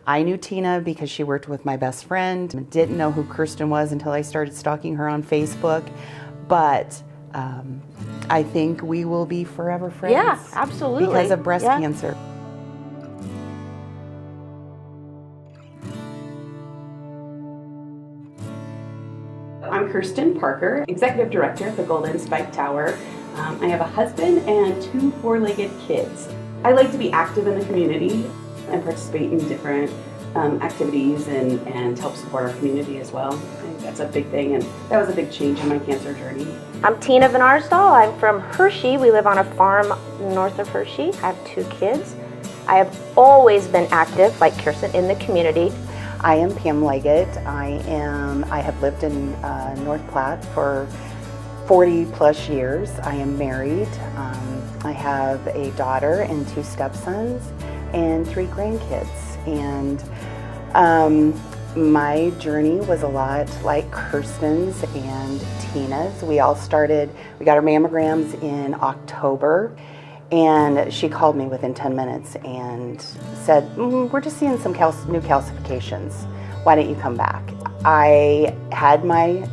I knew Tina because she worked with my best friend. Didn't know who Kirsten was until I started stalking her on Facebook. But I think we will be forever friends. Yeah, absolutely. Because of breast cancer. I'm Kirsten Parker, Executive Director at the Golden Spike Tower. I have a husband and 2 four-legged kids. I like to be active in the community and participate in different activities and help support our community as well. I think that's a big thing, and that was a big change in my cancer journey. I'm Tina Van Arsdal. I'm from Hershey. We live on a farm north of Hershey. I have 2 kids. I have always been active, like Kirsten, in the community. I am Pam Leggett. I have lived in North Platte for 40 plus years. I am married. I have a daughter and 2 stepsons and 3 grandkids. And my journey was a lot like Kirsten's and Tina's. We got our mammograms in October, and she called me within 10 minutes and said, we're just seeing some new calcifications. Why don't you come back? I had my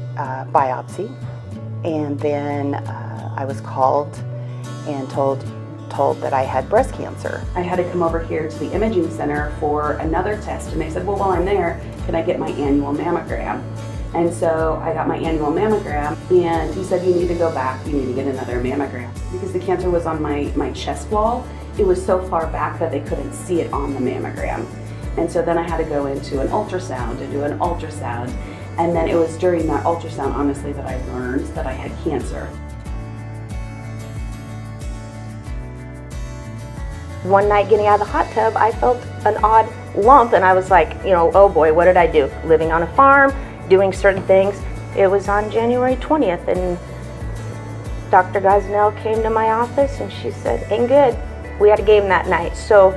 biopsy, and then I was called and told that I had breast cancer. I had to come over here to the imaging center for another test, and they said, well, while I'm there, can I get my annual mammogram? And so I got my annual mammogram, and he said, you need to go back, you need to get another mammogram. Because the cancer was on my chest wall, it was so far back that they couldn't see it on the mammogram. And so then I had to go into an ultrasound and do an ultrasound. And then it was during that ultrasound, honestly, that I learned that I had cancer. One night getting out of the hot tub, I felt an odd lump, and I was like, oh boy, what did I do? Living on a farm, doing certain things. It was on January 20th, and Dr. Gosnell came to my office, and she said, ain't good. We had a game that night. So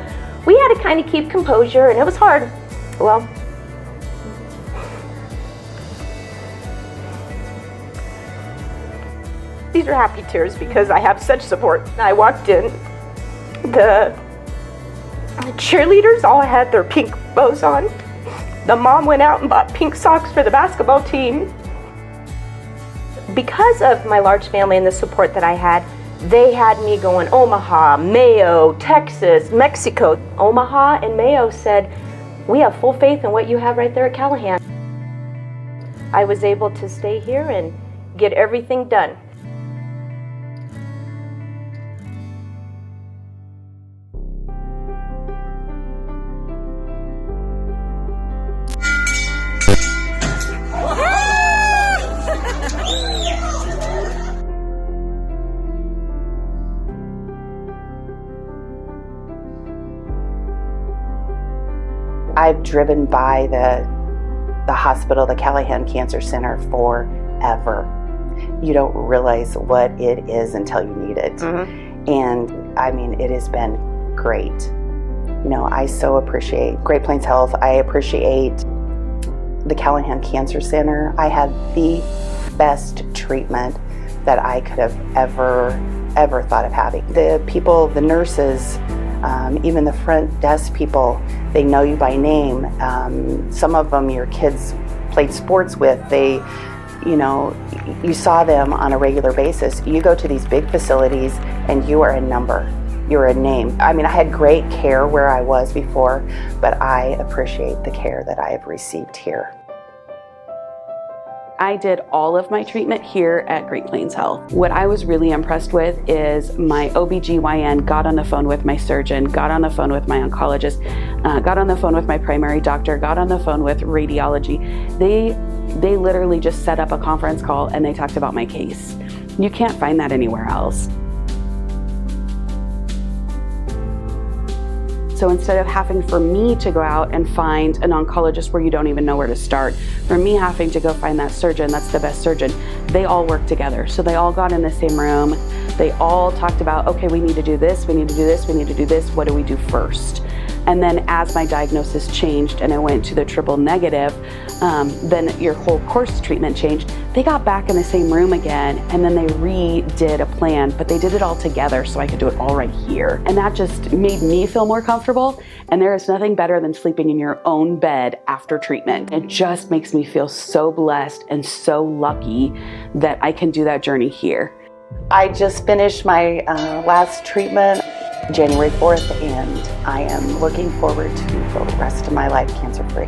we had to kind of keep composure, and it was hard. Well, these are happy tears because I have such support. I walked in, the cheerleaders all had their pink bows on. The mom went out and bought pink socks for the basketball team. Because of my large family and the support that I had, they had me going Omaha, Mayo, Texas, Mexico. Omaha and Mayo said, we have full faith in what you have right there at Callahan. I was able to stay here and get everything done. I've driven by the hospital, the Callahan Cancer Center, forever. You don't realize what it is until you need it. Mm-hmm. And I mean, it has been great. I so appreciate Great Plains Health. I appreciate the Callahan Cancer Center. I had the best treatment that I could have ever thought of having. The people, the nurses, even the front desk people, they know you by name. Some of them your kids played sports with. You saw them on a regular basis. You go to these big facilities and you are a number. You're a name. I mean, I had great care where I was before, but I appreciate the care that I have received here. I did all of my treatment here at Great Plains Health. What I was really impressed with is my OBGYN got on the phone with my surgeon, got on the phone with my oncologist, got on the phone with my primary doctor, got on the phone with radiology. They literally just set up a conference call and they talked about my case. You can't find that anywhere else. So instead of having for me to go out and find an oncologist where you don't even know where to start, for me having to go find that surgeon, that's the best surgeon, they all work together. So they all got in the same room. They all talked about, okay, we need to do this, we need to do this, we need to do this. What do we do first? And then as my diagnosis changed and I went to the triple negative, then your whole course treatment changed. They got back in the same room again, and then they redid a plan, but they did it all together so I could do it all right here. And that just made me feel more comfortable. And there is nothing better than sleeping in your own bed after treatment. It just makes me feel so blessed and so lucky that I can do that journey here. I just finished my last treatment January 4th, and I am looking forward to the rest of my life cancer-free.